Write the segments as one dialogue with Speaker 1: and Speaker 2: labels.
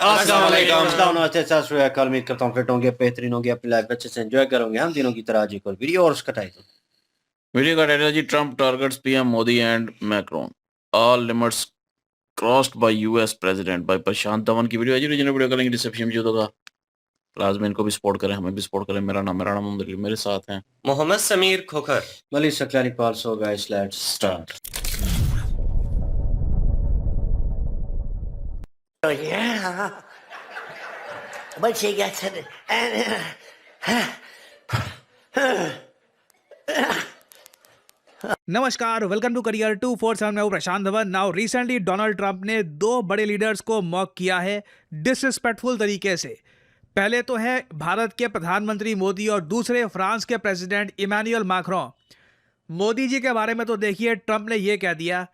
Speaker 1: अस्सलाम वालेकुम। नमस्ते, सत श्री अकाल। उम्मीद करता हूँ फिट होंगे, बेहतरीन होंगे, अपनी लाइफ अच्छे से एंजॉय करोगे। हम तीनों की तरह आज एक और वीडियो और उसका टाइटल
Speaker 2: वीडियो का टाइटल जी, Trump targets PM Modi and Macron, all limits crossed by US president, by Prashant Dhawan की वीडियो है जी। रीजनल वीडियो करेंगे डिस्क्रिप्शन में होगा। लाजमी इनको भी सपोर्ट करें, हमें भी सपोर्ट करें। मेरा नाम मोहम्मद, मेरे साथ हैं
Speaker 3: Mohammad Sameer Khokhar,
Speaker 1: Malik Saklani Pal. So guys, let's start.
Speaker 4: Oh yeah, but she gets it,
Speaker 5: नमस्कार, वेलकम टू करियर 247। मैं हूं Prashant Dhawan. Now recently Donald Trump ने दो बड़े लीडर्स को मॉक किया है डिसरिस्पेक्टफुल तरीके से। पहले तो है भारत के प्रधानमंत्री मोदी और दूसरे फ्रांस के president Emmanuel Macron. Modi ji के बारे में तो देखिए, ट्रंप ने यह कह दिया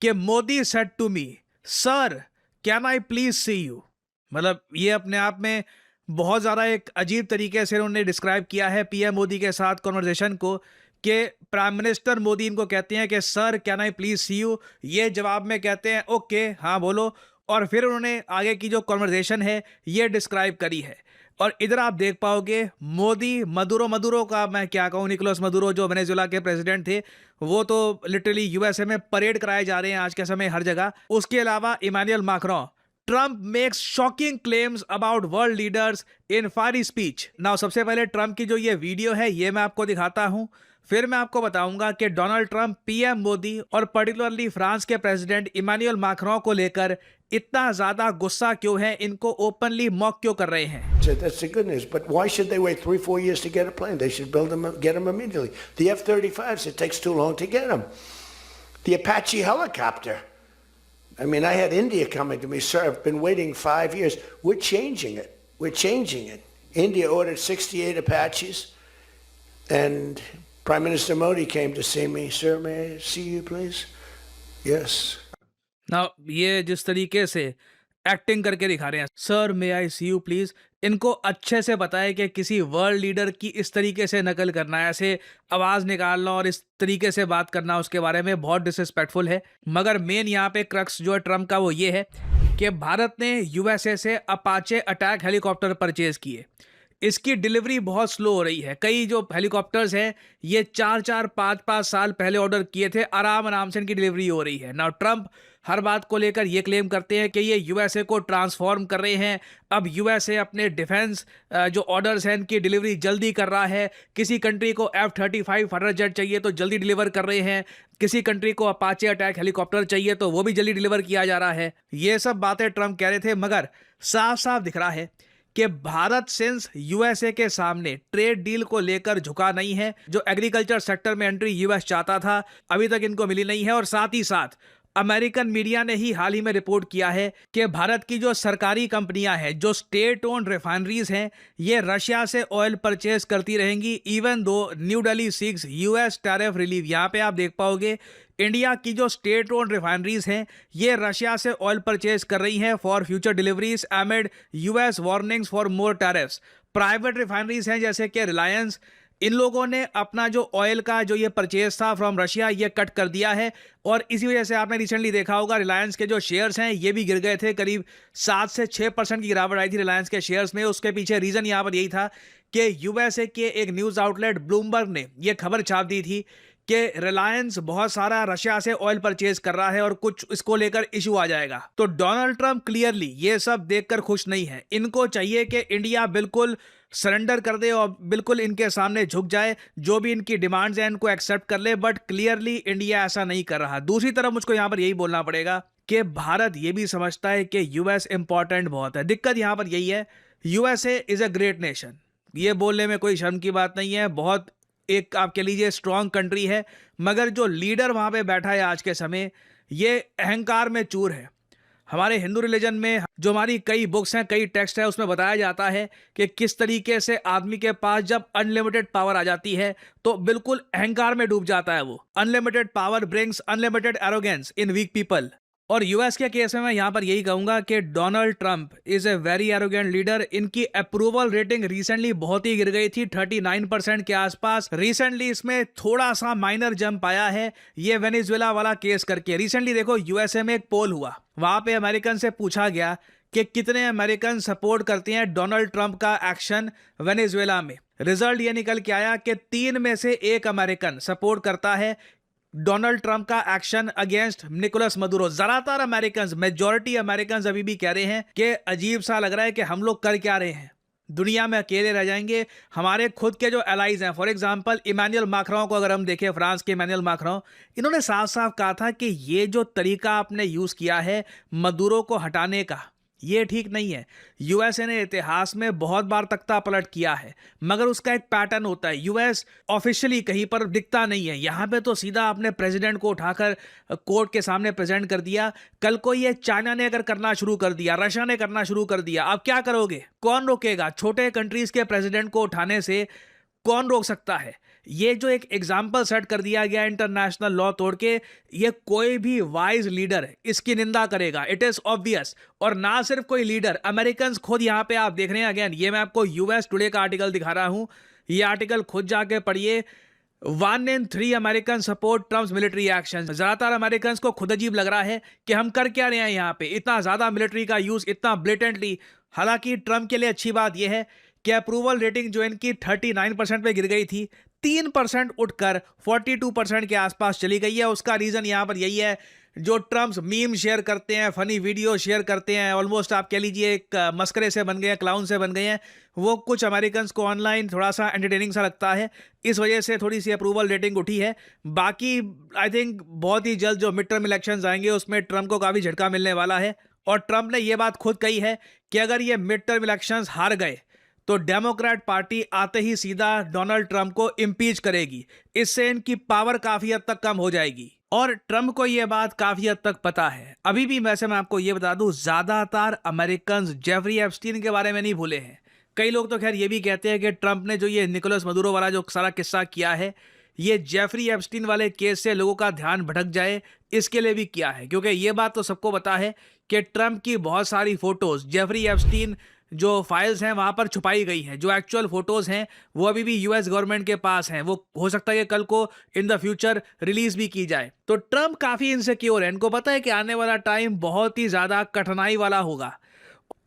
Speaker 5: कि Modi said to me, sir can I please see you. मतलब ये अपने आप में बहुत ज़्यादा एक अजीब तरीके से उन्होंने डिस्क्राइब किया है पीएम मोदी के साथ कॉन्वर्जेशन को, कि प्राइम मिनिस्टर मोदी इनको कहते हैं कि sir can I please see you, ये जवाब में कहते हैं ओके हाँ बोलो, और फिर उन्होंने आगे की जो कॉन्वर्जेशन है ये डिस्क्राइब करी है। और इधर आप देख पाओगे मोदी मदुरो का, मैं क्या कहूँ, निकोलस मदुरो जो वेनेजुएला के प्रेसिडेंट थे, वो तो लिटरली यूएसए में परेड कराए जा रहे हैं आज के समय हर जगह। उसके अलावा Emmanuel Macron, Trump makes shocking claims about world leaders in fiery speech. Now सबसे पहले ट्रंप की जो ये वीडियो है ये मैं आपको दिखाता हूं, फिर मैं आपको बताऊंगा कि डोनाल्ड ट्रंप पीएम मोदी और पर्टिकुलरली फ्रांस के प्रेसिडेंट इमैनुअल मैक्रोन को लेकर इतना ज्यादा गुस्सा क्यों है, इनको ओपनली मॉक क्यों कर रहे हैं।
Speaker 6: So that's the good news. But why should they wait 3-4 years to get a plane? They should build them, get them immediately. The F-35s, it takes too long to get them. The Apache helicopter. I mean, I had India coming to me, sir, I've been waiting 5 years. We're changing it. We're changing it. India ordered 68 Apaches, and Prime Minister Modi came to see me. Sir, may I see you, please? Yes.
Speaker 5: ना ये जिस तरीके से acting करके दिखा रहे हैं, sir may I see you please, इनको अच्छे से पता है कि किसी वर्ल्ड लीडर की इस तरीके से नकल करना, ऐसे आवाज निकालना और इस तरीके से बात करना उसके बारे में बहुत डिसरिस्पेक्टफुल है। मगर मेन यहाँ पे क्रक्स जो है ट्रम्प का वो ये है कि भारत ने यूएसए से अपाचे अटैक हेलीकॉप्टर परचेज किए। इसकी डिलीवरी बहुत स्लो हो रही है। कई जो हेलीकॉप्टर्स हैं ये 4-4, 5-5 साल पहले ऑर्डर किए थे, आराम से इनकी डिलीवरी हो रही है। नाउ ट्रंप हर बात को लेकर ये क्लेम करते हैं कि ये यूएसए को ट्रांसफॉर्म कर रहे हैं। अब यूएसए अपने डिफेंस जो ऑर्डर्स हैं इनकी डिलीवरी जल्दी कर रहा है। किसी कंट्री को F-35 फाइटर जेट चाहिए तो जल्दी डिलीवर कर रहे हैं, किसी कंट्री को अपाचे अटैक हेलीकॉप्टर चाहिए तो वो भी जल्दी डिलीवर किया जा रहा है। ये सब बातें ट्रंप कह रहे थे, मगर साफ साफ दिख रहा है कि भारत सिंस यूएसए के सामने ट्रेड डील को लेकर झुका नहीं है। जो एग्रीकल्चर सेक्टर में एंट्री यूएस चाहता था अभी तक इनको मिली नहीं है। और साथ ही साथ अमेरिकन मीडिया ने ही हाल ही में रिपोर्ट किया है कि भारत की जो सरकारी कंपनियां हैं, जो स्टेट ओन्ड रिफाइनरीज हैं, ये रशिया से ऑयल परचेज करती रहेंगी even though New Delhi seeks US tariff relief. यहाँ पे आप देख पाओगे इंडिया की जो स्टेट ओन्ड रिफाइनरीज हैं ये रशिया से ऑयल परचेज कर रही हैं for future deliveries एमिड US warnings for more tariffs. Private refineries हैं जैसे कि रिलायंस, इन लोगों ने अपना जो ऑयल का जो ये परचेज था फ्रॉम रशिया ये कट कर दिया है। और इसी वजह से आपने रिसेंटली देखा होगा रिलायंस के जो शेयर्स हैं ये भी गिर गए थे, करीब 7 से 6% की गिरावट आई थी रिलायंस के शेयर्स में। उसके पीछे रीजन यहाँ पर यही था कि यूएसए के एक न्यूज आउटलेट ब्लूमबर्ग ने यह खबर छाप दी थी कि रिलायंस बहुत सारा रशिया से ऑयल परचेज कर रहा है और कुछ इसको लेकर इशू आ जाएगा। तो डोनाल्ड ट्रंप क्लियरली ये सब देखकर खुश नहीं है। इनको चाहिए कि इंडिया बिल्कुल सरेंडर कर दे और बिल्कुल इनके सामने झुक जाए, जो भी इनकी डिमांड्स हैं इनको एक्सेप्ट कर ले। बट क्लियरली इंडिया ऐसा नहीं कर रहा। दूसरी तरफ मुझको यहाँ पर यही बोलना पड़ेगा कि भारत ये भी समझता है कि यूएस इंपॉर्टेंट बहुत है। दिक्कत यहाँ पर यही है, USA is a great nation, ये बोलने में कोई शर्म की बात नहीं है, बहुत एक आप कह लीजिए स्ट्रॉन्ग कंट्री है। मगर जो लीडर वहाँ पे बैठा है आज के समय ये अहंकार में चूर है। हमारे हिंदू रिलीजन में जो हमारी कई बुक्स हैं, कई टेक्स्ट है, उसमें बताया जाता है कि किस तरीके से आदमी के पास जब अनलिमिटेड पावर आ जाती है तो बिल्कुल अहंकार में डूब जाता है वो। Unlimited power brings unlimited arrogance in weak people. और यूएस के केस में मैं यहाँ पर यही कहूंगा कि Donald Trump is a very arrogant leader. इनकी अप्रूवल रेटिंग रिसेंटली बहुत ही गिर गई थी 39% के आसपास। रिसेंटली इसमें थोड़ा सा माइनर जंप आया है ये वेनेजुएला वाला केस करके। रिसेंटली देखो यूएसए में एक पोल हुआ, वहां पे अमेरिकन से पूछा गया कि कितने अमेरिकन सपोर्ट करते हैं डोनाल्ड ट्रंप का एक्शन वेनेजुएला में। रिजल्ट ये निकल के आया कि 3 में से 1 अमेरिकन सपोर्ट करता है डोनाल्ड ट्रंप का एक्शन अगेंस्ट निकोलस मदुरो। ज्यादातर अमेरिकन, मेजॉरिटी अमेरिकन अभी भी कह रहे हैं कि अजीब सा लग रहा है कि हम लोग कर क्या रहे हैं, दुनिया में अकेले रह जाएंगे। हमारे खुद के जो एलाइज हैं, फॉर एग्जांपल इमानुएल मैक्रों को अगर हम देखें, फ्रांस के इमानुएल मैक्रों, इन्होंने साफ साफ कहा था कि ये जो तरीका आपने यूज किया है मदुरो को हटाने का, ये ठीक नहीं है। यूएसए ने इतिहास में बहुत बार तख्ता पलट किया है, मगर उसका एक पैटर्न होता है। यूएस ऑफिशियली कहीं पर दिखता नहीं है, यहाँ पे तो सीधा अपने प्रेसिडेंट को उठाकर कोर्ट के सामने प्रेजेंट कर दिया। कल को ये चाइना ने अगर करना शुरू कर दिया, रशिया ने करना शुरू कर दिया, अब क्या करोगे? कौन रोकेगा? छोटे कंट्रीज के प्रेसिडेंट को उठाने से कौन रोक सकता है? ये जो एक एग्जाम्पल सेट कर दिया गया इंटरनेशनल लॉ तोड़ के, ये कोई भी वाइज लीडर इसकी निंदा करेगा, इट इज ऑब्वियस। और ना सिर्फ कोई लीडर, अमेरिकन खुद, यहाँ पे आप देख रहे हैं, अगेन ये मैं आपको यूएस टुडे का आर्टिकल दिखा रहा हूं, ये आर्टिकल खुद जाके पढ़िए। 1 in 3 American support Trump's military action. ज्यादातर अमेरिकन को खुद अजीब लग रहा है कि हम कर क्या रहे हैं यहाँ पे, इतना ज्यादा मिलिट्री का यूज, इतना ब्लेटेंटली। हालांकि ट्रम्प के लिए अच्छी बात यह है कि अप्रूवल रेटिंग जो इनकी 39% पे गिर गई थी, 3% उठकर 42% के आसपास चली गई है। उसका रीजन यहां पर यही है, जो ट्रम्प्स मीम शेयर करते हैं, फनी वीडियो शेयर करते हैं, ऑलमोस्ट आप कह लीजिए एक मस्करे से बन गए हैं, क्लाउन से बन गए हैं, वो कुछ अमेरिकन को ऑनलाइन थोड़ा सा एंटरटेनिंग सा लगता है, इस वजह से थोड़ी सी अप्रूवल रेटिंग उठी है। बाकी आई थिंक बहुत ही जल्द जो मिड टर्म इलेक्शंस आएंगे उसमें ट्रम्प को काफ़ी झटका मिलने वाला है। और ट्रम्प ने ये बात खुद कही है कि अगर ये मिड टर्म इलेक्शंस हार गए तो डेमोक्रेट पार्टी आते ही सीधा डोनाल्ड ट्रंप को इम्पीच करेगी। इससे इनकी पावर काफी हद तक कम हो जाएगी और ट्रंप को यह बात काफी हद तक पता है। अभी भी वैसे मैं आपको यह बता दूं, ज्यादातर अमेरिकन जेफरी एप्स्टीन के बारे में नहीं भूले हैं। कई लोग तो खैर ये भी कहते हैं कि ट्रंप ने जो ये निकोलस मदुरो वाला जो सारा किस्सा किया है, ये जेफरी एप्स्टीन वाले केस से लोगों का ध्यान भटक जाए इसके लिए भी किया है, क्योंकि ये बात तो सबको पता है कि ट्रंप की बहुत सारी फोटोज जेफरी एप्स्टीन जो फाइल्स हैं वहां पर छुपाई गई हैं। जो एक्चुअल फोटोज हैं वो अभी भी यूएस गवर्नमेंट के पास हैं, वो हो सकता है कि कल को इन द फ्यूचर रिलीज भी की जाए। तो ट्रंप काफी इनसिक्योर है, इनको पता है कि आने वाला टाइम बहुत ही ज्यादा कठिनाई वाला होगा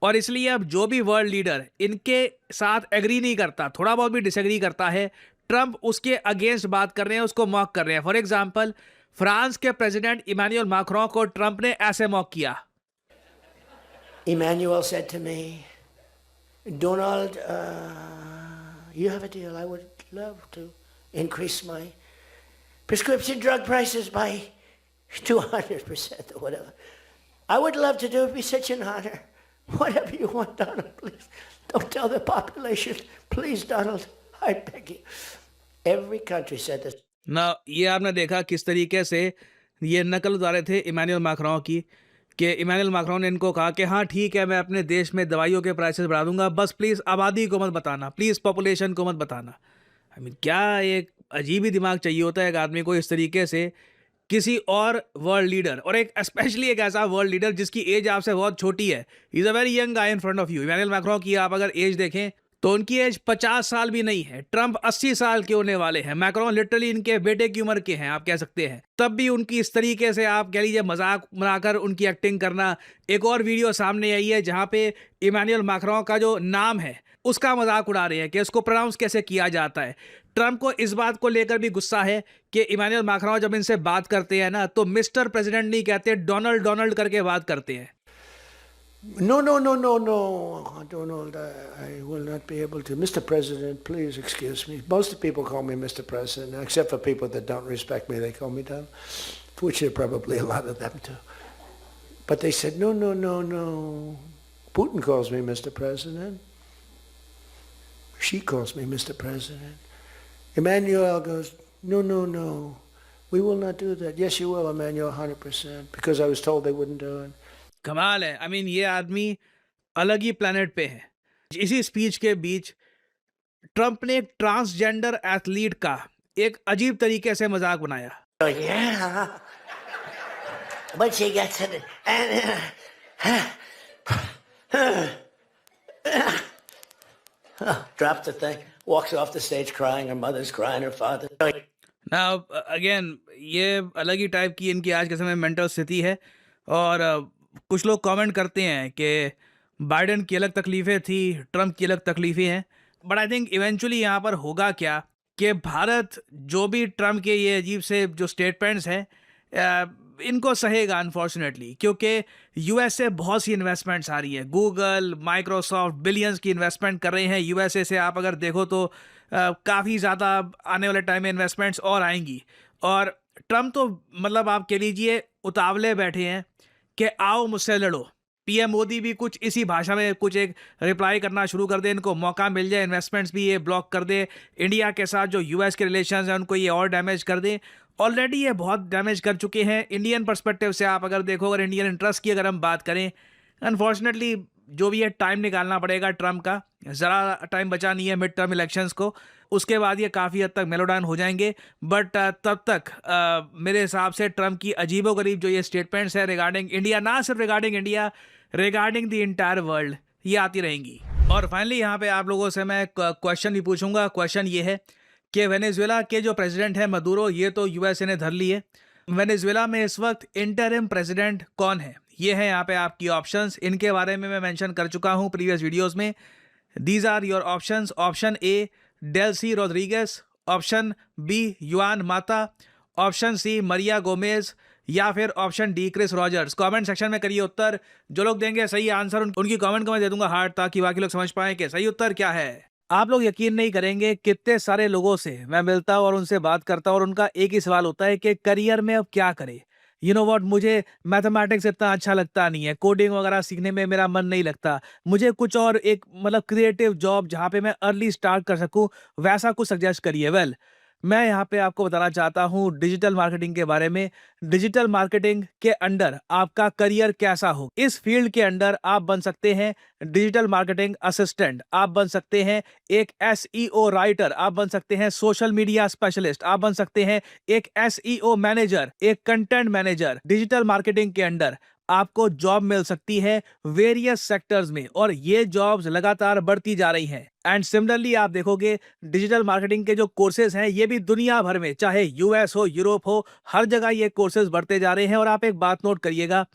Speaker 5: और इसलिए अब जो भी वर्ल्ड लीडर इनके साथ एग्री नहीं करता, थोड़ा बहुत भी डिसएग्री करता है, ट्रंप उसके अगेंस्ट बात कर रहे हैं, उसको मॉक कर रहे हैं। फॉर एग्जाम्पल फ्रांस के प्रेसिडेंट इमानुएल मैक्रों को ट्रंप ने ऐसे मॉक किया।
Speaker 6: Emmanuel said to me, Donald, you have a deal. I would love to increase my prescription drug prices by 200% or whatever. I would love to do it. It'd be such an honor. Whatever you want, Donald, please. Don't tell the population. Please, Donald, I beg you. Every country said this.
Speaker 5: ना ये आपने देखा किस तरीके से ये नकल उतारे थे इमानुएल मैक्रों की, कि इमानुएल मैक्रों ने इनको कहा कि हाँ ठीक है, मैं अपने देश में दवाइयों के प्राइसेस बढ़ा दूंगा, बस प्लीज़ आबादी को मत बताना, प्लीज़ पॉपुलेशन को मत बताना। आई मीन क्या एक अजीब ही दिमाग चाहिए होता है एक आदमी को इस तरीके से किसी और वर्ल्ड लीडर, और एक स्पेशली एक ऐसा वर्ल्ड लीडर जिसकी एज आपसे बहुत छोटी है। Is a very young guy in front of you. Emmanuel Macron की आप अगर एज देखें तो उनकी एज 50 साल भी नहीं है। ट्रंप 80 साल के होने वाले हैं, मैक्रों लिटरली इनके बेटे की उम्र के हैं आप कह सकते हैं। तब भी उनकी इस तरीके से आप कह लीजिए मजाक बनाकर उनकी एक्टिंग करना। एक और वीडियो सामने आई है जहां पे इमानुएल मैक्रों का जो नाम है उसका मजाक उड़ा रहे हैं कि उसको प्रोनाउंस कैसे किया जाता है। ट्रंप को इस बात को लेकर भी गुस्सा है कि इमानुएल मैक्रों जब इनसे बात करते हैं ना तो मिस्टर प्रेसिडेंट नहीं कहते, डोनाल्ड डोनाल्ड करके बात करते हैं।
Speaker 6: No, Donald, I will not be able to. Mr. President, please excuse me. Most of the people call me Mr. President, except for people that don't respect me. They call me Donald, which are probably a lot of them too. But they said, no. Putin calls me Mr. President. She calls me Mr. President. Emmanuel goes, no. We will not do that. Yes, you will, Emmanuel, 100%, because I was told they wouldn't do it.
Speaker 5: कमाल है। I mean ये आदमी अलग ही planet पे है। इसी speech के बीच Trump ने एक ट्रांसजेंडर एथलीट का एक अजीब तरीके से मजाक बनाया।
Speaker 4: Oh, yeah. But she gets it.
Speaker 6: Drops the thing, walks off the stage crying. Her mother's crying, her father.
Speaker 5: ना अगेन ये अलग ही टाइप की इनकी आज के समय मेंटल स्थिति है। और कुछ लोग कमेंट करते हैं कि बाइडेन की अलग तकलीफ़ें थी, ट्रंप की अलग तकलीफ़ें हैं। बट आई थिंक इवेंचुअली यहाँ पर होगा क्या कि भारत जो भी ट्रंप के ये अजीब से जो स्टेटमेंट्स हैं इनको सहेगा अनफॉर्चुनेटली, क्योंकि यूएस से बहुत सी इन्वेस्टमेंट्स आ रही हैं। गूगल, माइक्रोसॉफ्ट बिलियंस की इन्वेस्टमेंट कर रहे हैं यूएसए से। आप अगर देखो तो काफ़ी ज़्यादा आने वाले टाइम में इन्वेस्टमेंट्स और आएंगी। और ट्रंप तो मतलब आप कह लीजिए उतावले बैठे हैं कि आओ मुझसे लड़ो। पीएम मोदी भी कुछ इसी भाषा में कुछ एक रिप्लाई करना शुरू कर दे, इनको मौका मिल जाए, इन्वेस्टमेंट्स भी ये ब्लॉक कर दे, इंडिया के साथ जो यूएस के रिलेशंस हैं उनको ये और डैमेज कर दे। ऑलरेडी ये बहुत डैमेज कर चुके हैं। इंडियन पर्सपेक्टिव से आप अगर देखो, अगर इंडियन इंटरेस्ट की अगर हम बात करें, अनफॉर्चुनेटली जो भी है टाइम निकालना पड़ेगा ट्रंप का। ज़रा टाइम बचा नहीं है मिड टर्म इलेक्शंस को, उसके बाद ये काफ़ी हद तक मेलोडाउन हो जाएंगे। बट तब तक मेरे हिसाब से ट्रंप की अजीबोगरीब जो ये स्टेटमेंट्स है रिगार्डिंग इंडिया, ना सिर्फ regarding India, regarding the entire world, ये आती रहेंगी। और फाइनली यहाँ पे आप लोगों से मैं क्वेश्चन भी पूछूंगा। क्वेश्चन ये है कि वेनेजुएला के जो प्रेसिडेंट है मदुरो, ये तो यूएसए ने धर ली है। वेनेजुएला में इस वक्त इंटरिम प्रेसिडेंट कौन है? ये है यहाँ पे आपकी ऑप्शंस। इनके बारे में मैं मेंशन कर चुका हूँ प्रीवियस वीडियोस में। These are your options. Option A Delcy Rodriguez, option B Juan Mata, option C Maria Gomez, या फिर option D Chris Rogers. Comment section में करिए उत्तर। जो लोग देंगे सही आंसर उनकी कमेंट को मैं दे दूंगा हार्ट, ताकि बाकी लोग समझ पाएं कि सही उत्तर क्या है। आप लोग यकीन नहीं करेंगे कितने सारे लोगों से मैं मिलता हूँ और उनसे बात करता हूँ और उनका एक ही सवाल होता है कि करियर में अब क्या करें। यू नो व्हाट, मुझे मैथमेटिक्स इतना अच्छा लगता नहीं है, कोडिंग वगैरह सीखने में मेरा मन नहीं लगता, मुझे कुछ और एक मतलब क्रिएटिव जॉब जहाँ पे मैं अर्ली स्टार्ट कर सकूँ वैसा कुछ सजेस्ट करिए। वेल, मैं यहाँ पे आपको बताना चाहता हूँ डिजिटल मार्केटिंग के बारे में। डिजिटल मार्केटिंग के अंडर आपका करियर कैसा हो, इस फील्ड के अंडर आप बन सकते हैं डिजिटल मार्केटिंग असिस्टेंट, आप बन सकते हैं एक एसईओ राइटर, आप बन सकते हैं सोशल मीडिया स्पेशलिस्ट, आप बन सकते हैं एक एसईओ मैनेजर, एक कंटेंट मैनेजर। डिजिटल मार्केटिंग के अंडर आपको जॉब मिल सकती है वेरियस सेक्टर्स में, और ये जॉब्स लगातार बढ़ती जा रही हैं। एंड सिमिलरली आप देखोगे डिजिटल मार्केटिंग के जो कोर्सेज हैं ये भी दुनिया भर में, चाहे यूएस हो, यूरोप हो, हर जगह ये कोर्सेज बढ़ते जा रहे हैं। और आप एक बात नोट करिएगा,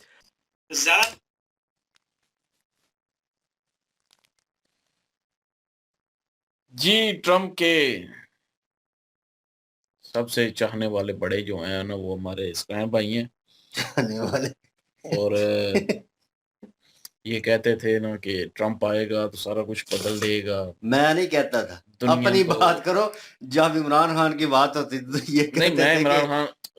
Speaker 2: जी ट्रम्प के सबसे चाहने वाले बड़े जो हैं ना, वो हमारे स्कैम भाई हैं।
Speaker 1: आने वाले
Speaker 2: और ये कहते थे ना कि ट्रम्प आएगा तो सारा कुछ बदल देगा।
Speaker 1: मैं नहीं कहता था,
Speaker 2: दुनिया
Speaker 1: अपनी
Speaker 2: को-
Speaker 1: बात करो। जब इमरान खान की बात होती थी तो ये
Speaker 2: नहीं,
Speaker 1: कहते
Speaker 2: मैं
Speaker 1: थे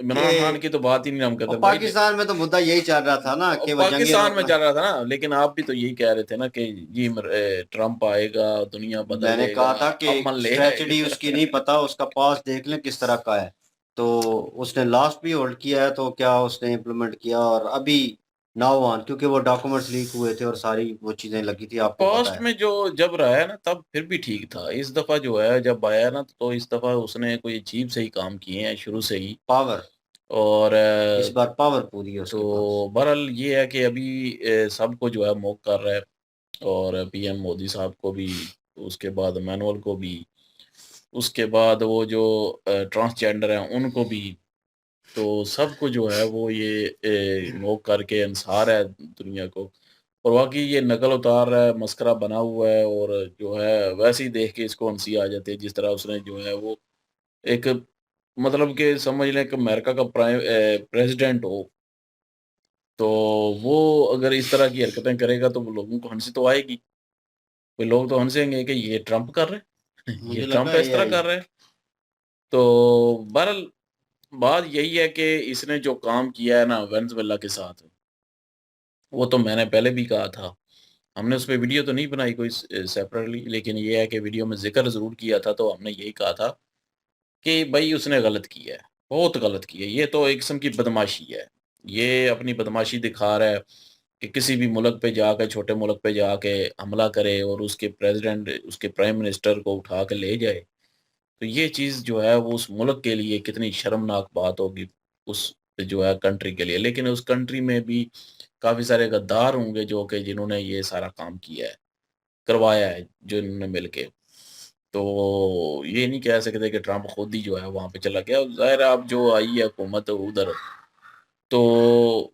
Speaker 2: इमरान खान की तो बात ही नहीं हम कहते
Speaker 1: और
Speaker 2: भाई।
Speaker 1: पाकिस्तान में तो मुद्दा यही चल रहा था ना कि वो जंगे
Speaker 2: पाकिस्तान में
Speaker 1: रोकना।
Speaker 2: चल रहा था ना, लेकिन आप भी तो यही कह रहे थे ना कि ये ट्रम्प आएगा दुनिया बदल
Speaker 1: मैंने
Speaker 2: देगा,
Speaker 1: कहा था कि
Speaker 2: अमन ले
Speaker 1: स्ट्रेटजी
Speaker 2: आएगा।
Speaker 1: उसकी नहीं पता, उसका पास देख लें किस तरह का है। तो उसने लास्ट भी होल्ड किया है, तो क्या उसने इम्प्लीमेंट किया। और अभी नाउ ऑन, क्योंकि वो डॉक्यूमेंट्स लीक हुए थे और सारी वो चीजें लगी थी, आपको पता
Speaker 2: पास्ट
Speaker 1: है।
Speaker 2: में जो जब रहा है ना तब फिर भी ठीक था। इस दफा जो है जब आया ना, तो इस दफा उसने कोई अजीब से ही काम किए हैं शुरू से ही।
Speaker 1: पावर,
Speaker 2: और
Speaker 1: इस बार पावर पूरी है उसके पास।
Speaker 2: तो बहरहाल ये है कि अभी सबको जो है मौक कर रहा है, और पीएम मोदी साहब को भी, उसके बाद मैनुअल को भी, उसके बाद वो जो ट्रांसजेंडर हैं उनको भी, तो सबको जो है वो ये मौक करके इंसार है दुनिया को। और वाकई ये नकल उतार रहा है, मस्करा बना हुआ है। और जो है वैसे ही देख के इसको हंसी आ जाती है, जिस तरह उसने जो है वो एक, मतलब कि समझ लें कि अमेरिका का प्रेसिडेंट हो, तो वो अगर इस तरह की हरकतें करेगा तो वो लोगों को हंसी तो आएगी। कोई लोग तो हंसेंगे कि ये ट्रम्प कर रहे हैं, ये
Speaker 1: मुझे
Speaker 2: ट्रम्प
Speaker 1: लगा
Speaker 2: इस तरह कर रहे हैं। तो बहरहाल बात यही है कि इसने जो काम किया है ना वेनेजुएला के साथ, वो तो मैंने पहले भी कहा था। हमने उस पे वीडियो तो नहीं बनाई कोई सेपरेटली, लेकिन ये है कि वीडियो में ज़िक्र ज़रूर किया था। तो हमने यही कहा था कि भई उसने गलत किया है, बहुत गलत किया है। ये तो एक किस्म की बदमाशी है। ये अपनी बदमाशी दिखा रहा है कि किसी भी मुल्क पे जाके, छोटे मुल्क पे जाके हमला करे और उसके प्रेसिडेंट, उसके प्राइम मिनिस्टर को उठा के ले जाए। तो ये चीज़ जो है वो उस मुल्क के लिए कितनी शर्मनाक बात होगी, उस जो है कंट्री के लिए। लेकिन उस कंट्री में भी काफ़ी सारे गद्दार होंगे जो कि जिन्होंने ये सारा काम किया है, करवाया है, जो इन्होंने मिलके। तो ये नहीं कह सकते कि ट्रम्प खुद ही जो है वहाँ पे चला गया। ज़ाहिर है अब जो आई है हुकूमत उधर, तो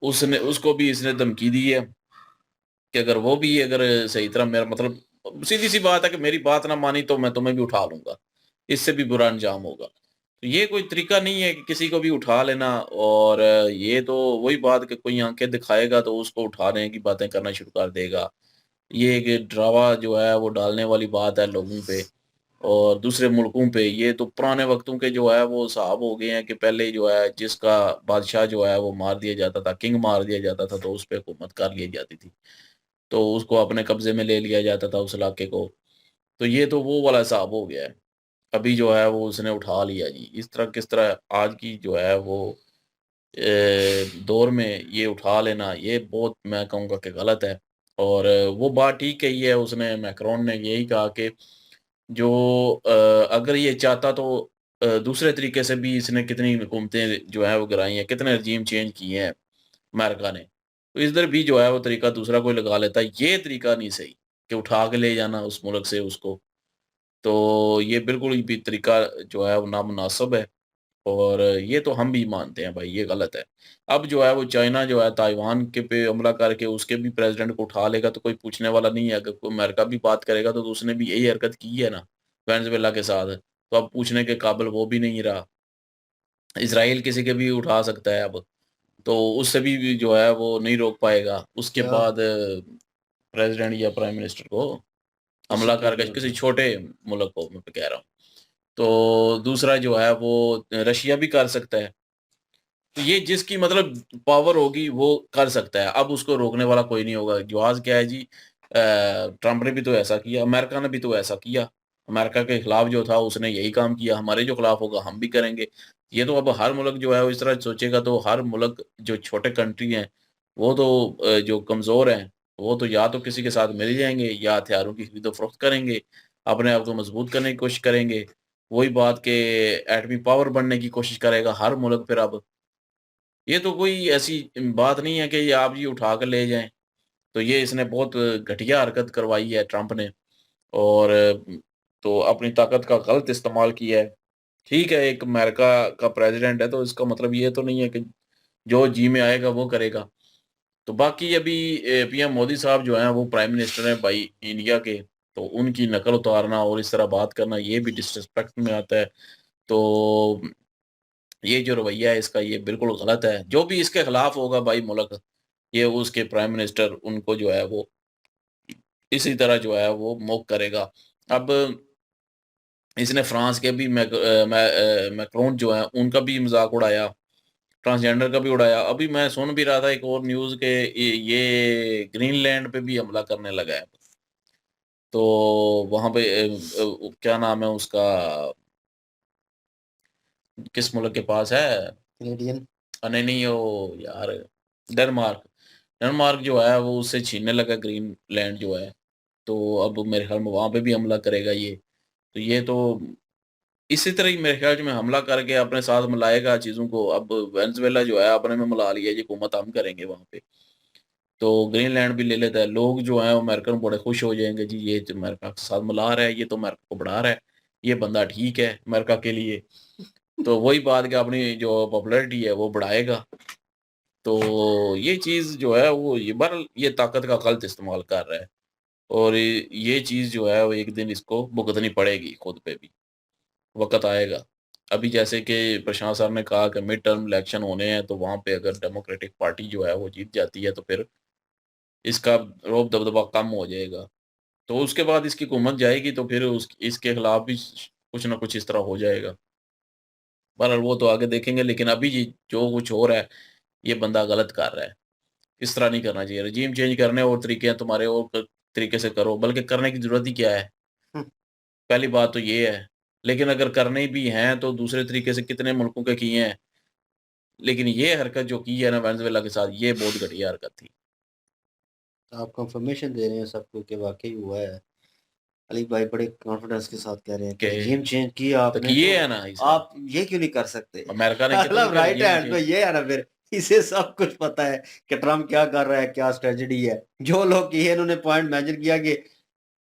Speaker 2: उसने, उसको भी इसने धमकी दी है कि अगर वो भी अगर सही तरह मेरा मतलब सीधी सी बात है कि मेरी बात ना मानी तो मैं तुम्हें भी उठा लूंगा, इससे भी बुरा अंजाम होगा। तो ये कोई तरीका नहीं है कि किसी को भी उठा लेना। और ये तो वही बात कि कोई आंखें दिखाएगा तो उसको उठाने की बातें करना शुरू कर देगा। ये एक ड्रामा जो है वो डालने वाली बात है लोगों पे और दूसरे मुल्कों पे। ये तो पुराने वक्तों के जो है वो साहब हो गए हैं कि पहले जो है जिसका बादशाह जो है वो मार दिया जाता था, किंग मार दिया जाता था, तो उस पे हुकूमत कर ली जाती थी, तो उसको अपने कब्जे में ले लिया जाता था उस इलाके को। तो ये तो वो वाला हिसाब हो गया है। अभी जो है वो उसने उठा लिया जी। इस तरह किस तरह आज की जो है वो दौर में ये उठा लेना ये बहुत मैं कहूँगा कि गलत है। और वो बात ठीक कही है उसने, मैक्रोन ने यही कहा कि जो अगर ये चाहता तो दूसरे तरीके से भी इसने कितनी हुकूमतें जो है वो गिराई हैं, कितने रजीम चेंज किए हैं अमेरिका ने। तो इधर भी जो है वो तरीका दूसरा कोई लगा लेता है। ये तरीका नहीं सही कि उठा के ले जाना उस मुल्क से उसको। तो ये बिल्कुल भी तरीका जो है वो नामुनासिब है और ये तो हम भी मानते हैं भाई ये गलत है। अब जो है वो चाइना जो है ताइवान के पे हमला करके उसके भी प्रेज़िडेंट को उठा लेगा तो कोई पूछने वाला नहीं है। अगर कोई अमेरिका भी बात करेगा तो उसने भी यही हरकत की है ना वेनेज़ुएला के साथ, तो अब पूछने के काबिल वो भी नहीं रहा। इज़राइल किसी के भी उठा सकता है अब, तो उससे भी जो है वो नहीं रोक पाएगा। उसके
Speaker 1: क्या
Speaker 2: बाद प्रेज़िडेंट या प्राइम मिनिस्टर को
Speaker 1: किसी
Speaker 2: हमला
Speaker 1: के
Speaker 2: करके
Speaker 1: भी
Speaker 2: किसी
Speaker 1: होते
Speaker 2: छोटे मुल्क को मैं कह रहा हूँ। तो दूसरा जो है वो रशिया भी कर सकता है। तो ये जिसकी मतलब पावर होगी वो कर सकता है। अब उसको रोकने वाला कोई नहीं होगा। जवाब क्या है जी ट्रम्प ने भी तो ऐसा किया, अमेरिका ने भी तो ऐसा किया। अमेरिका के खिलाफ जो था उसने यही काम किया, हमारे जो खिलाफ होगा हम भी करेंगे। ये तो अब हर मुल्क जो है वो इस तरह सोचेगा तो हर मुल्क जो छोटे कंट्री हैं वो तो जो कमज़ोर हैं वो तो या तो किसी के साथ मिल जाएँगे या हथियारों की खरीदो-फ़रोख्त करेंगे, अपने आप को मज़बूत करने की कोशिश करेंगे। वही बात कि एटमी पावर बनने की कोशिश करेगा हर मुल्क फिर अब। ये तो कोई ऐसी बात नहीं है कि ये आप ये उठा कर ले जाएँ। तो ये इसने बहुत घटिया हरकत करवाई है ट्रंप ने और तो अपनी ताकत का गलत इस्तेमाल किया है। ठीक है, एक अमेरिका का प्रेज़िडेंट है तो इसका मतलब ये तो नहीं है कि जो जी में आएगा वो करेगा। तो बाकी अभी पीएम मोदी साहब जो हैं वो प्राइम मिनिस्टर हैं भाई इंडिया के, तो उनकी नकल उतारना और इस तरह बात करना ये भी डिसरिस्पेक्ट में आता है। तो ये जो रवैया है इसका ये बिल्कुल गलत है। जो भी इसके खिलाफ होगा भाई मुल्क, ये उसके प्राइम मिनिस्टर उनको जो है वो इसी तरह जो है वो मूव करेगा। अब इसने फ्रांस के भी मैक्रोन जो हैं उनका भी मज़ाक उड़ाया, ट्रांसजेंडर का भी उड़ाया। अभी मैं सुन भी रहा था एक और न्यूज़ के ये ग्रीनलैंड पे भी हमला करने लगा है। तो वहाँ पे क्या नाम है उसका, किस मुल्क के पास है?
Speaker 1: कैनेडियन
Speaker 2: नहीं वो यार डेनमार्क। डेनमार्क जो है वो उससे छीनने लगा ग्रीनलैंड जो है। तो अब मेरे ख्याल में वहाँ पे भी हमला करेगा ये। तो ये तो इसी तरह ही मेरे ख्याल में हमला करके अपने साथ मिलाएगा चीज़ों को। अब वेनेज़ुएला जो है अपने में मिला लिया, ये हुकूमत हम करेंगे वहाँ पे। तो ग्रीनलैंड भी ले लेता है। लोग जो हैं वो अमेरिकन बड़े खुश हो जाएँगे जी ये जो अमेरिका के साथ मिला रहा है, ये तो अमेरिका को बढ़ा रहा है। ये बंदा ठीक है अमेरिका के लिए। तो वही बात कि अपनी जो पॉपुलैरिटी है वो बढ़ाएगा। तो ये चीज़ जो है वो ये बहरहाल ये ताकत का गलत इस्तेमाल कर रहा है और ये चीज़ जो है वो एक दिन इसको भुगतनी पड़ेगी खुद पे भी, वक़्त आएगा। अभी जैसे कि प्रशांत सर ने कहा कि मिड टर्म इलेक्शन होने हैं तो वहाँ पे अगर डेमोक्रेटिक पार्टी जो है वो जीत जाती है तो फिर इसका रौब-दबदबा कम हो जाएगा। तो उसके बाद इसकी हुकूमत जाएगी तो फिर उस इसके खिलाफ भी कुछ ना कुछ इस तरह हो जाएगा। बहरहाल वो तो आगे देखेंगे लेकिन अभी ये जो कुछ हो रहा है, ये बंदा गलत कर रहा है। इस तरह नहीं करना चाहिए। रजीम चेंज करने और तरीके हैं तुम्हारे और तरीके से करो, बल्कि करने की ज़रूरत ही क्या है?
Speaker 1: हम्म,
Speaker 2: पहली बात तो ये है। लेकिन अगर करने भी हैं तो दूसरे तरीके से कितने मुल्कों के किए हैं। लेकिन ये हरकत जो की है ना वेनेज़ुएला के साथ ये बहुत घटिया हरकत थी।
Speaker 1: आप कंफर्मेशन दे रहे हैं सबको कि वाकई हुआ है। अली भाई बड़े कॉन्फिडेंस के साथ कह रहे हैं कि
Speaker 2: कि
Speaker 1: रजीम चेंज किया
Speaker 2: तो
Speaker 1: आपने तो
Speaker 2: किए हैं ना इसने।
Speaker 1: आप ये क्यों नहीं कर सकते?
Speaker 2: अमेरिका ने कितनों
Speaker 1: मतलब
Speaker 2: के
Speaker 1: राइट
Speaker 2: रजीम
Speaker 1: हैंड पे
Speaker 2: चेंज
Speaker 1: ये है ना फिर इसे सब कुछ पता है कि ट्रम्प क्या कर रहा है, क्या स्ट्रेटजी है। जो लोग किए इन्होंने पॉइंट मेंशन किया कि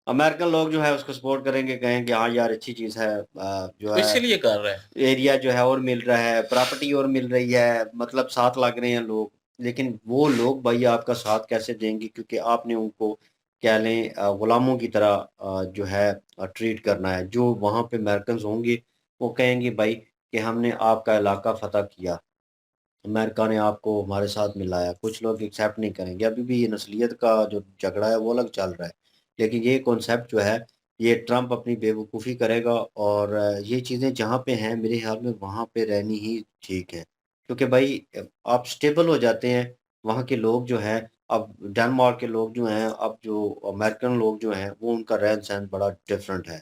Speaker 1: अमेरिकन लोग जो है उसको सपोर्ट करेंगे, कहेंगे हाँ यार अच्छी चीज़ है। जो
Speaker 2: तो
Speaker 1: है
Speaker 2: इसीलिए कर रहा है।
Speaker 1: एरिया जो है और मिल रहा है, प्रॉपर्टी और मिल रही है, मतलब साथ लग रहे हैं लोग। लेकिन वो लोग भाई आपका साथ कैसे देंगे, क्योंकि आपने उनको कह लें गुलामों की तरह जो है ट्रीट करना है। जो वहाँ पे अमेरिकन होंगे वो कहेंगे भाई कि हमने आपका इलाका फतह किया, अमेरिका ने आपको हमारे साथ मिलाया। कुछ लोग एक्सेप्ट नहीं करेंगे। अभी भी ये नस्लियत का जो झगड़ा है वो अलग चल रहा है, लेकिन ये कॉन्सेप्ट जो है ये ट्रंप अपनी बेवकूफ़ी करेगा। और ये चीज़ें जहाँ पे हैं मेरे ख्याल में वहाँ पे रहनी ही ठीक है, क्योंकि भाई आप स्टेबल हो जाते हैं। वहाँ के लोग जो हैं, अब डेनमार्क के लोग जो हैं, अब जो अमेरिकन लोग जो हैं, वो उनका रहन सहन बड़ा डिफरेंट है।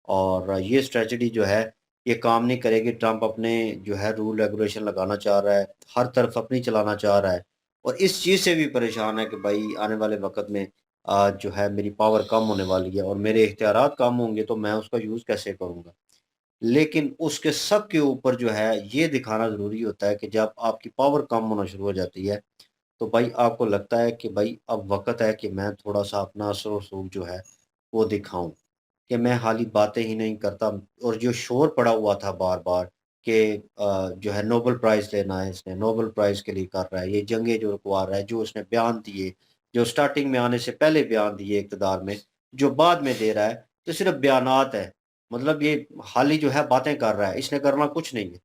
Speaker 1: और ये स्ट्रेटजी जो है ये काम नहीं करेगी। ट्रंप अपने जो है रूल रेगुलेशन लगाना चाह रहा है, हर तरफ अपनी चलाना चाह रहा है, और इस चीज़ से भी परेशान है कि भाई आने वाले वक्त में जो है मेरी पावर कम होने वाली है और मेरे इख्तियारात कम होंगे तो मैं उसका यूज़ कैसे करूँगा। लेकिन उसके सब के ऊपर जो है ये दिखाना ज़रूरी होता है कि जब आपकी पावर कम होना शुरू हो जाती है तो भाई आपको लगता है कि भाई अब वक्त है कि मैं थोड़ा सा अपना असर रसूख जो है वो दिखाऊं, कि मैं खाली बातें ही नहीं करता। और जो शोर पड़ा हुआ था बार-बार कि जो है नोबेल प्राइज़ लेना है इसने, नोबेल प्राइज़ के लिए कर रहा है, ये जंगें जो रुकवा रहा है, जो उसने बयान दिए, जो स्टार्टिंग में आने से पहले बयान दिए इक़्तिदार में, जो बाद में दे रहा है, तो सिर्फ़ बयानात है। मतलब ये खाली जो है बातें कर रहा है, इसने करना कुछ नहीं है।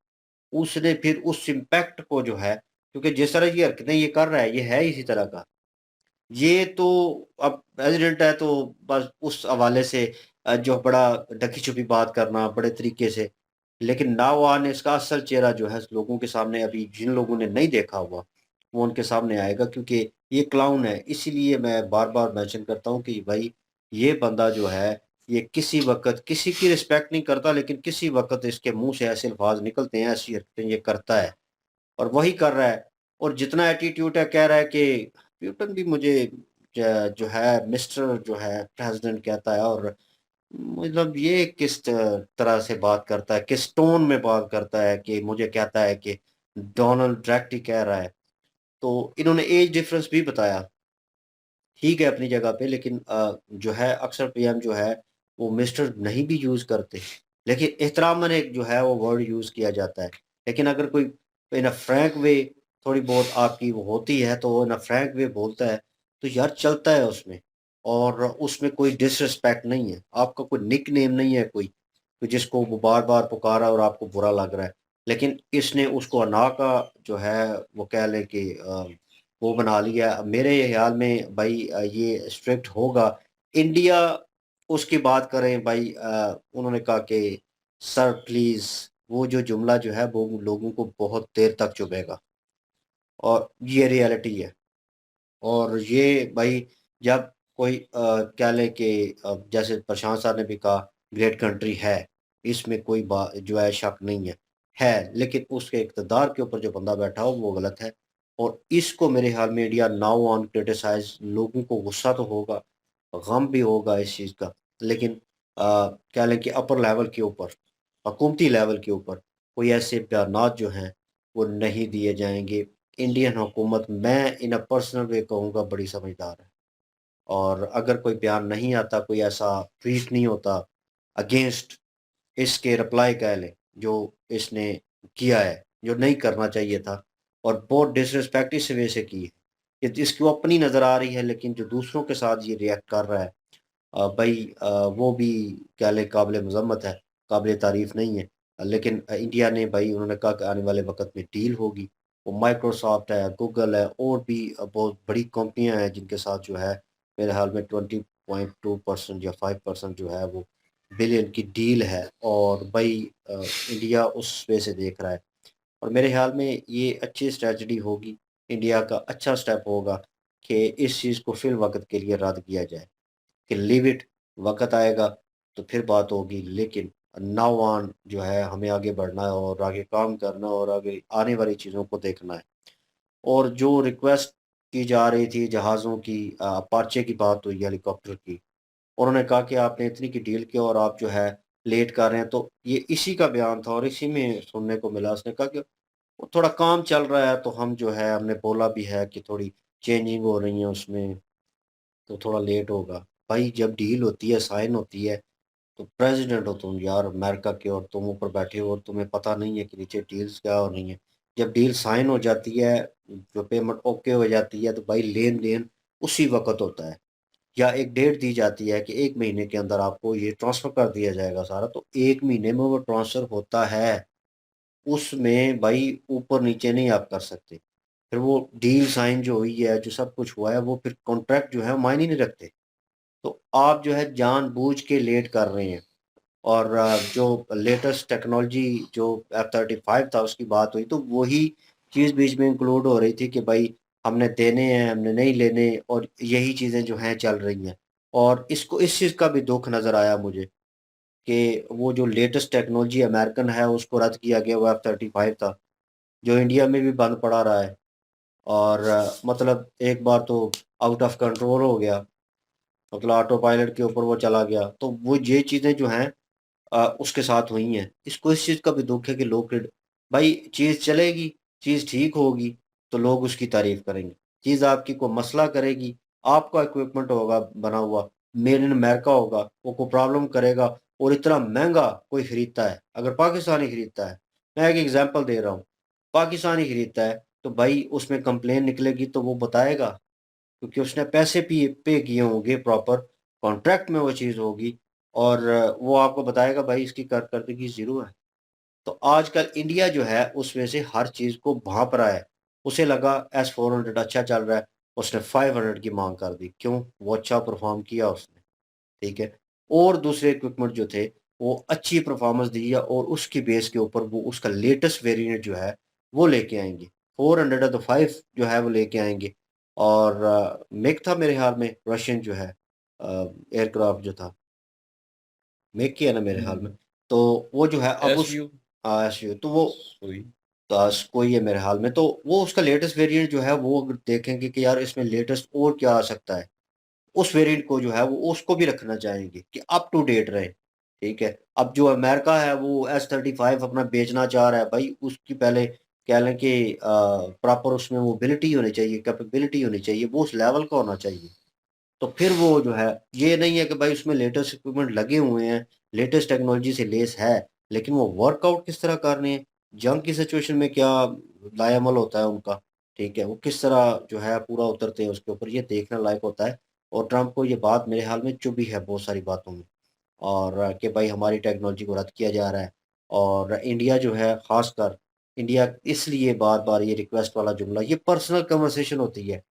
Speaker 1: उसने फिर उस इम्पैक्ट को जो है, क्योंकि जिस तरह की हरकतें ये कर रहा है, ये है इसी तरह का। ये तो अब प्रेज़िडेंट है तो बस उस हवाले से जो बड़ा ढकी-छुपी बात करना बड़े तरीके से, लेकिन नौजवान इसका असल चेहरा जो है लोगों के सामने, अभी जिन लोगों ने नहीं देखा हुआ, वो उनके सामने आएगा, क्योंकि ये क्लाउन है। इसीलिए मैं बार-बार मेंशन करता हूँ कि भाई ये बंदा जो है, ये किसी वक़्त किसी की रिस्पेक्ट नहीं करता, लेकिन किसी वक़्त इसके मुँह से ऐसे अल्फ़ाज़ निकलते हैं, ऐसी हरकतें ये करता है और वही कर रहा है। और जितना एटीट्यूड है, कह रहा है कि प्यूटन भी मुझे जो है मिस्टर जो है प्रेसिडेंट कहता है। और मतलब ये किस तरह से बात करता है, किस टोन में बात करता है कि मुझे कहता है कि डोनाल्ड डायरेक्ट ही कह रहा है। तो इन्होंने एज डिफरेंस भी बताया, ठीक है अपनी जगह पे, लेकिन जो है अक्सर पीएम जो है वो मिस्टर नहीं भी यूज़ करते, लेकिन एहतरामन एक जो है वो वर्ड यूज़ किया जाता है। लेकिन अगर कोई इन अ फ्रैंक वे थोड़ी बहुत आपकी वो होती है तो वो इन अ फ्रैंक वे बोलता है, तो यार चलता है उसमें। और उसमें कोई डिसरिस्पेक्ट नहीं है, आपका कोई निकनेम नहीं है कोई, तो जिसको वो बार-बार पुकारा और आपको बुरा लग रहा है। लेकिन इसने उसको अना का जो है वो कह लें कि वो बना लिया। मेरे ख़्याल में भाई ये स्ट्रिक्ट होगा। इंडिया उसकी बात करें भाई, उन्होंने कहा कि सर प्लीज़, वो जो जुमला जो है वो लोगों को बहुत देर तक चुभेगा और ये रियलिटी है। और ये भाई जब कोई कह लें कि जैसे प्रशांत सर ने भी कहा ग्रेट कंट्री है, इसमें कोई जो है शक नहीं है, लेकिन उसके इक़्तिदार के ऊपर जो बंदा बैठा हो वो गलत है। और इसको मेरे ख़्याल में इंडिया नाउ ऑन क्रिटिसाइज़, लोगों को गुस्सा तो होगा, गम भी होगा इस चीज़ का, लेकिन कह लें कि अपर लेवल के ऊपर, हुकूमती लेवल के ऊपर कोई ऐसे बयानात जो हैं वो नहीं दिए जाएँगे। इंडियन हुकूमत मैं इन अ पर्सनल वे कहूँगा बड़ी समझदार है। और अगर कोई बयान नहीं आता, कोई ऐसा ट्वीट नहीं होता अगेंस्ट इसके रिप्लाई कह लें, जो इसने किया है, जो नहीं करना चाहिए था और बहुत डिसरिस्पेक्ट इस वे से की है, कि इसको अपनी नज़र आ रही है, लेकिन जो दूसरों के साथ ये रिएक्ट कर रहा है भई वो भी कह लें काबिल मज़म्मत है, काबिल तारीफ़ नहीं है। लेकिन इंडिया ने भई उन्होंने कहा कि आने वाले वक़्त में डील होगी। वो माइक्रोसॉफ्ट है, गूगल है और भी बहुत बड़ी कंपनियाँ हैं जिनके साथ जो है मेरे ख़्याल में 20.2% या 5% जो है वो बिलियन की डील है। और भई इंडिया उस वे से देख रहा है। और मेरे ख़्याल में ये अच्छी स्ट्रैटेजी होगी, इंडिया का अच्छा स्टेप होगा कि इस चीज़ को फ़िलवक़्त के लिए रद्द किया जाए। कि लीव इट, वक़्त आएगा तो फिर बात होगी, लेकिन नाउ ऑन जो है हमें आगे बढ़ना है और आगे काम करना है और आगे आने वाली चीज़ों को देखना है। और जो रिक्वेस्ट की जा रही थी जहाज़ों की, अपाचे की बात हुई हेलीकॉप्टर की, उन्होंने कहा कि आपने इतनी की डील की और आप जो है लेट कर रहे हैं, तो ये इसी का बयान था और इसी में सुनने को मिला। उसने कहा कि वो थोड़ा काम चल रहा है तो हम जो है हमने बोला भी है कि थोड़ी चेंजिंग हो रही है उसमें, तो थोड़ा लेट होगा। भाई जब डील होती है, साइन होती है, तो प्रेसिडेंट हो तुम यार अमेरिका के और तुम ऊपर बैठे हो और तुम्हें पता नहीं है कि नीचे डील्स क्या हो रही हैं। जब डील साइन हो जाती है, जो पेमेंट ओके हो जाती है तो भाई लेन देन उसी वक्त होता है, या एक डेट दी जाती है कि 1 महीने के अंदर आपको ये ट्रांसफर कर दिया जाएगा सारा, तो 1 महीने में वो ट्रांसफर होता है। उसमें भाई ऊपर नीचे नहीं आप कर सकते। फिर वो डील साइन जो हुई है, जो सब कुछ हुआ है, वो फिर कॉन्ट्रैक्ट जो है मायने नहीं रखते। तो आप जो है जानबूझ के लेट कर रहे हैं। और जो लेटेस्ट टेक्नोलॉजी जो F-35 था उसकी बात हुई, तो वही चीज़ बीच में इंक्लूड हो रही थी कि भाई हमने देने हैं, हमने नहीं लेने, और यही चीज़ें जो हैं चल रही हैं। और इसको इस चीज़ का भी दुख नज़र आया मुझे कि वो जो लेटेस्ट टेक्नोलॉजी अमेरिकन है उसको रद्द किया गया, वो F-35 था, जो इंडिया में भी बंद पड़ा रहा है। और मतलब एक बार तो आउट ऑफ कंट्रोल हो गया, मतलब ऑटो पायलट के ऊपर वो चला गया। तो वो ये चीज़ें जो हैं उसके साथ हुई हैं। इसको इस चीज़ का भी दुख है कि लोग भाई चीज़ चलेगी, चीज़ ठीक होगी तो लोग उसकी तारीफ करेंगे। चीज़ आपकी कोई मसला करेगी, आपका इक्विपमेंट होगा बना हुआ, मेड इन अमेरिका होगा, वो कोई प्रॉब्लम करेगा, और इतना महंगा कोई खरीदता है, अगर पाकिस्तानी खरीदता है, मैं एक एग्जांपल दे रहा हूँ, पाकिस्तानी खरीदता है तो भाई उसमें कंप्लेन निकलेगी तो वो बताएगा, क्योंकि उसने पैसे पे किए होंगे, प्रॉपर कॉन्ट्रैक्ट में वो चीज़ होगी, और वो आपको बताएगा भाई इसकी कारकर्दगी ज़ीरो है। तो आजकल इंडिया जो है उसमें से हर चीज़ को भांप रहा है। उसे लगा S-400 अच्छा चल रहा है, उसने 500 की मांग कर दी। क्यों? वो अच्छा परफॉर्म किया उसने, ठीक है। और दूसरे इक्विपमेंट जो थे वो अच्छी परफॉर्मेंस दी है, और उसकी बेस के ऊपर वो उसका लेटेस्ट वेरिएंट जो है वो लेके आएंगे। 400 है तो 5 जो है वो लेके आएंगे। और मेक था मेरे ख्याल में, रशियन जो है एयरक्राफ्ट जो था, मेक किया ना मेरे ख्याल में। तो वो जो है अब उस
Speaker 2: SU
Speaker 1: SU तो वो
Speaker 2: हुई।
Speaker 1: कोई है मेरे हाल में, तो वो उसका लेटेस्ट वेरिएंट जो है वो अगर देखेंगे कि यार इसमें लेटेस्ट और क्या आ सकता है, उस वेरिएंट को जो है वो उसको भी रखना चाहेंगे कि अप टू डेट रहे, ठीक है। अब जो अमेरिका है वो S-35 अपना बेचना चाह रहा है, भाई उसकी पहले कह लें कि प्रॉपर उसमें मोबिलिटी होनी चाहिए, कैपेबिलिटी होनी चाहिए, वो उस लेवल का होना चाहिए। तो फिर वो जो है, ये नहीं है कि भाई उसमें लेटेस्ट इक्विपमेंट लगे हुए हैं, लेटेस्ट टेक्नोलॉजी से लेस है, लेकिन वो वर्कआउट किस तरह कर रहे हैं, जंग की सिचुएशन में क्या लाएमल होता है उनका, ठीक है, वो किस तरह जो है पूरा उतरते हैं उसके ऊपर, ये देखने लायक होता है। और ट्रंप को ये बात मेरे हाल में चुभी है बहुत सारी बातों में, और कि भाई हमारी टेक्नोलॉजी को रद्द किया जा रहा है। और इंडिया जो है खासकर, इंडिया इसलिए बार बार ये रिक्वेस्ट वाला जुमला, ये पर्सनल कन्वर्सेशन होती है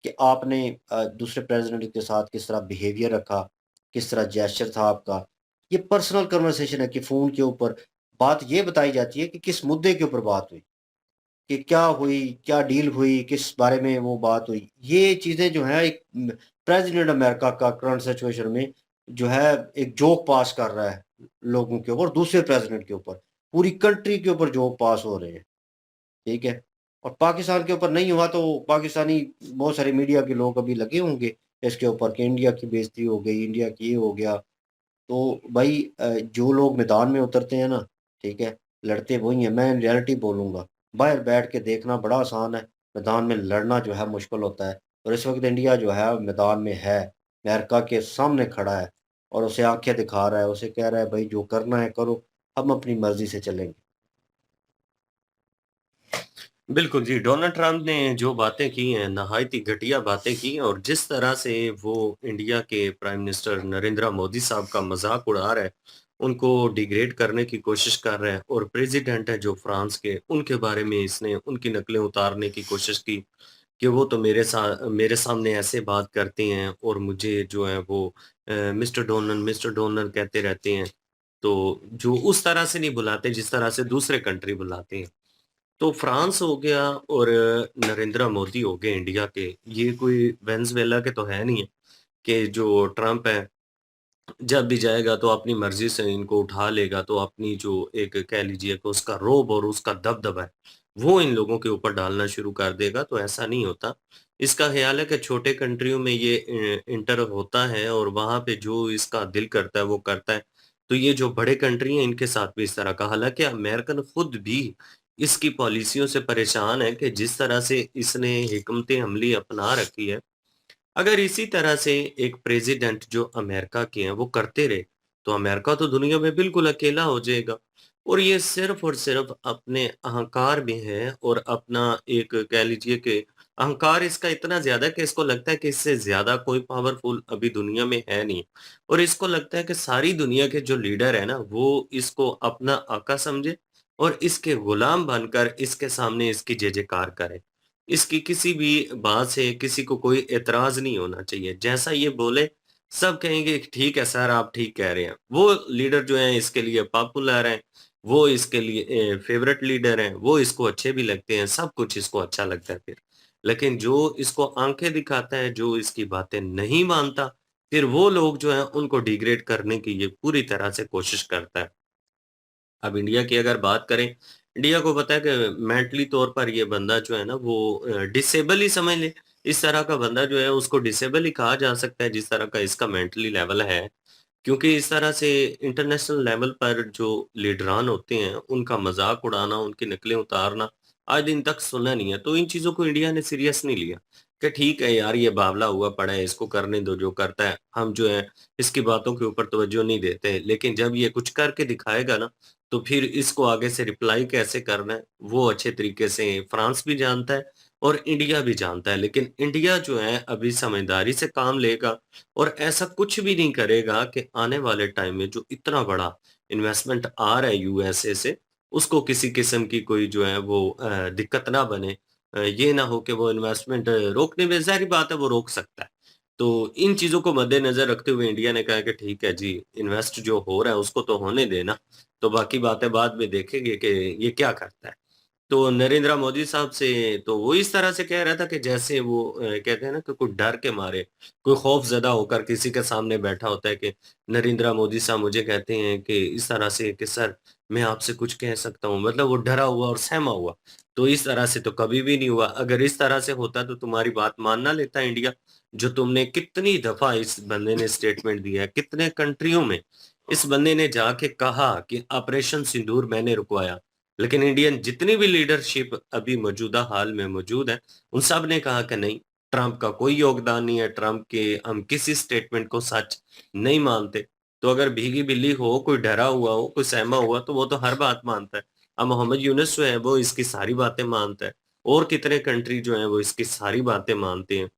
Speaker 1: कि आपने दूसरे प्रेसिडेंट के साथ किस तरह बिहेवियर रखा, किस तरह जेस्चर था आपका। ये पर्सनल कन्वर्सेशन है कि फ़ोन के ऊपर बात ये बताई जाती है कि किस मुद्दे के ऊपर बात हुई, कि क्या हुई, क्या डील हुई, किस बारे में वो बात हुई। ये चीज़ें जो हैं एक प्रेसिडेंट अमेरिका का करंट सिचुएशन में जो है एक जोक पास कर रहा है लोगों के ऊपर, दूसरे प्रेसिडेंट के ऊपर, पूरी कंट्री के ऊपर जोक पास हो रहे हैं। ठीक है? और पाकिस्तान के ऊपर नहीं हुआ तो पाकिस्तानी बहुत सारे मीडिया के लोग अभी लगे होंगे इसके ऊपर कि इंडिया की बेइज़्ती हो गई, इंडिया की ये हो गया। तो भाई जो लोग मैदान में उतरते हैं ना, ठीक है? लड़ते वही हैं, मैं रियलिटी बोलूँगा। बाहर बैठ के देखना बड़ा आसान है, मैदान में लड़ना जो है मुश्किल होता है। और इस वक़्त इंडिया जो है मैदान में है, अमेरिका के सामने खड़ा है, और उसे आँखें दिखा रहा है, उसे कह रहा है भाई जो करना है करो, हम अपनी मर्ज़ी से चलेंगे।
Speaker 3: बिल्कुल जी, डोनाल्ड ट्रंप ने जो बातें की हैं, नहायत ही घटिया बातें की और जिस तरह से वो इंडिया के प्राइम मिनिस्टर नरेंद्र मोदी साहब का मज़ाक उड़ा रहा है, उनको डिग्रेड करने की कोशिश कर रहा है और प्रेसिडेंट है जो फ्रांस के, उनके बारे में इसने उनकी नकलें उतारने की कोशिश की कि वो तो मेरे सामने ऐसे बात करते हैं और मुझे जो है वो मिस्टर डोनाल्ड कहते रहते हैं। तो जो उस तरह से नहीं बुलाते जिस तरह से दूसरे कंट्री बुलाते हैं। तो फ्रांस हो गया और नरेंद्र मोदी हो गए इंडिया के, ये कोई वेनेज़ुएला के तो है नहीं है कि जो ट्रंप है, जब भी जाएगा तो अपनी मर्ज़ी से इनको उठा लेगा, तो अपनी जो एक कह लीजिए कि उसका रोब और उसका दबदबा है, वो इन लोगों के ऊपर डालना शुरू कर देगा, तो ऐसा नहीं होता। इसका ख़्याल है कि छोटे कंट्रियों में ये इंटर होता है और वहाँ पे जो इसका दिल करता है, वो करता है। तो ये जो बड़े कंट्री हैं, इनके साथ भी इस तरह का हालाँकि अमेरिकन खुद भी इसकी पॉलिसियों से परेशान है कि जिस तरह से इसने हिकमत अमली अपना रखी है, अगर इसी तरह से एक प्रेसिडेंट जो अमेरिका के हैं वो करते रहे, तो अमेरिका तो दुनिया में बिल्कुल अकेला हो जाएगा। और ये सिर्फ और सिर्फ अपने अहंकार में है और अपना एक कह लीजिए कि अहंकार इसका इतना ज्यादा है कि इसको लगता है कि इससे ज्यादा कोई पावरफुल अभी दुनिया में है नहीं और इसको लगता है कि सारी दुनिया के जो लीडर है ना वो इसको अपना आका समझे और इसके गुलाम बनकर इसके सामने इसकी जय जयकार करे। इसकी किसी भी बात से किसी को कोई एतराज नहीं होना चाहिए। जैसा ये बोले सब कहेंगे कि ठीक है सर, आप ठीक कह रहे हैं। वो लीडर जो है इसके लिए पॉपुलर है, वो इसके लिए फेवरेट लीडर हैं, वो इसको अच्छे भी लगते हैं, सब कुछ इसको अच्छा लगता है फिर। लेकिन जो इसको आंखें दिखाता है, जो इसकी बातें नहीं मानता, फिर वो लोग जो हैं उनको डिग्रेड करने की ये पूरी तरह से कोशिश करता है। अब इंडिया की अगर बात करें, इंडिया को पता है कि मेंटली तौर पर ये बंदा जो है ना वो डिसेबल ही समझ ले। इस तरह का बंदा जो है उसको डिसेबल ही कहा जा सकता है जिस तरह का इसका मेंटली लेवल है। क्योंकि इस तरह से इंटरनेशनल लेवल पर जो लीडरान होते हैं, उनका मज़ाक उड़ाना, उनकी नकलें उतारना, आज दिन तक सुना नहीं है। तो इन चीज़ों को इंडिया ने सीरियस नहीं लिया कि ठीक है यार, ये बावला हुआ पड़ा है, इसको करने दो जो करता है। हम जो है इसकी बातों के ऊपर तवज्जो नहीं देते। लेकिन जब ये कुछ करके दिखाएगा ना, तो फिर इसको आगे से रिप्लाई कैसे करना है, वो अच्छे तरीके से फ्रांस भी जानता है और इंडिया भी जानता है। लेकिन इंडिया जो है अभी समझदारी से काम लेगा और ऐसा कुछ भी नहीं करेगा कि आने वाले टाइम में जो इतना बड़ा इन्वेस्टमेंट आ रहा है यूएसए से, उसको किसी किस्म की कोई जो है वो दिक्कत ना बने। ये ना हो कि वो इन्वेस्टमेंट रोकने में ज़ाहिर बात है वो रोक सकता है। तो इन चीज़ों को मद्देनज़र रखते हुए इंडिया ने कहा कि ठीक है जी, इन्वेस्ट जो हो रहा है उसको तो होने देना, तो बाकी बातें बाद में देखेंगे कि ये क्या करता है। तो नरेंद्र मोदी साहब से तो वो इस तरह से कह रहा था कि जैसे वो कहते हैं ना कि कोई डर के मारे, कोई खौफ ज़दा होकर किसी के सामने बैठा होता है कि नरेंद्र मोदी साहब मुझे कहते हैं कि इस तरह से कि सर मैं आपसे कुछ कह सकता हूँ, मतलब वो डरा हुआ और सहमा हुआ। तो इस तरह से तो कभी भी नहीं हुआ। अगर इस तरह से होता तो तुम्हारी बात मान ना लेता इंडिया, जो तुमने कितनी दफ़ा इस बंदे ने स्टेटमेंट दिया है, कितने कंट्रियों में इस बंदे ने जाके कहा कि ऑपरेशन सिंदूर मैंने रुकवाया। लेकिन इंडियन जितनी भी लीडरशिप अभी मौजूदा हाल में मौजूद है, उन सब ने कहा कि नहीं, ट्रंप का कोई योगदान नहीं है, ट्रंप के हम किसी स्टेटमेंट को सच नहीं मानते। तो अगर भीगी बिल्ली हो, कोई डरा हुआ हो, कोई सहमा हुआ, तो वो तो हर बात मानता है। अब मोहम्मद यूनुस जो है वो इसकी सारी बातें मानता है और कितने कंट्री जो है वो इसकी सारी बातें मानते हैं।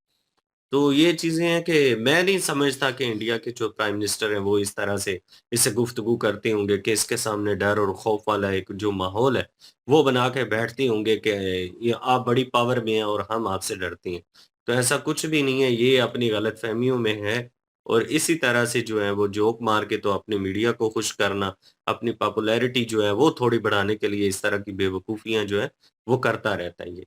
Speaker 3: तो ये चीज़ें हैं कि मैं नहीं समझता कि इंडिया के जो प्राइम मिनिस्टर हैं वो इस तरह से इससे गुफ्तगू करते होंगे कि इसके सामने डर और खौफ वाला एक जो माहौल है, वो बना के बैठते होंगे कि ये आप बड़ी पावर में हैं और हम आपसे डरते हैं। तो ऐसा कुछ भी नहीं है, ये अपनी गलतफ़हमियों में है और इसी तरह से जो है वो जोक मार के तो अपने मीडिया को खुश करना, अपनी पॉपुलैरिटी जो है वो थोड़ी बढ़ाने के लिए इस तरह की बेवकूफ़ियाँ जो है, वो करता रहता है ये।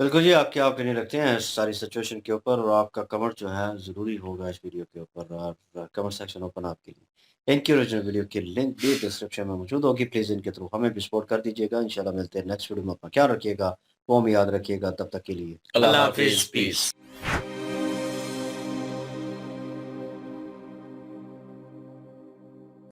Speaker 1: बिल्कुल जी, आप क्या ओपिनियन रखते हैं इस सारी सिचुएशन के ऊपर और आपका कमेंट जो है ज़रूरी होगा इस वीडियो के ऊपर और कमेंट सेक्शन ओपन आपके लिए। इनकी ओरिजिनल वीडियो की लिंक भी डिस्क्रिप्शन में मौजूद होगी, प्लीज़ इनके थ्रू हमें भी सपोर्ट कर दीजिएगा। इंशाल्लाह मिलते हैं नेक्स्ट वीडियो में, अपना ख्याल रखिएगा, वो हम याद रखिएगा, तब तक के लिए
Speaker 3: अल्लाह हाफ़िज़, पीस।